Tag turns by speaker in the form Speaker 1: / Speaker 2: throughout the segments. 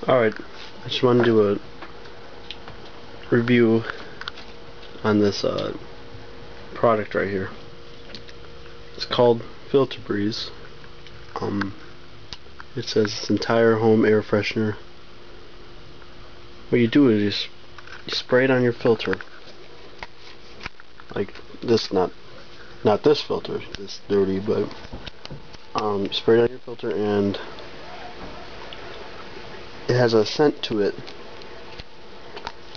Speaker 1: Alright, I just wanted to do a review on this product right here. It's called Filter Breeze. It says it's entire home air freshener. What you do is you spray it on your filter, like this, not this filter, this dirty, but spray it on your filter, and it has a scent to it.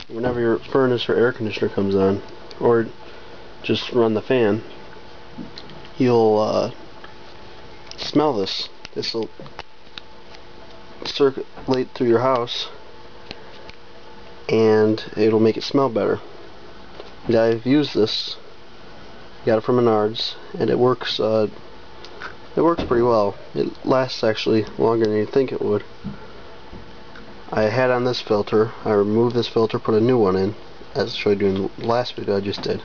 Speaker 1: Whenever your furnace or air conditioner comes on, or just run the fan, you'll smell this. This will circulate through your house, and it'll make it smell better. And I've used this. Got it from Menards, and it works. It works pretty well. It lasts actually longer than you'd think it would. I had on this filter. I removed this filter, put a new one in, as I showed you in the last video I just did.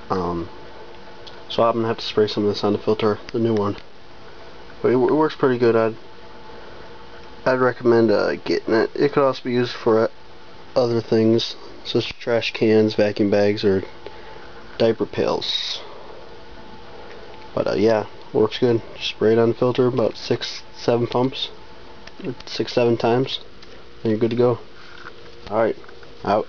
Speaker 1: So I'm gonna have to spray some of this on the filter, the new one. But it works pretty good. I'd recommend getting it. It could also be used for other things, such as trash cans, vacuum bags, or diaper pails. But yeah, works good. Just spray it on the filter about 6-7 pumps, 6-7 times, and you're good to go. Alright, out.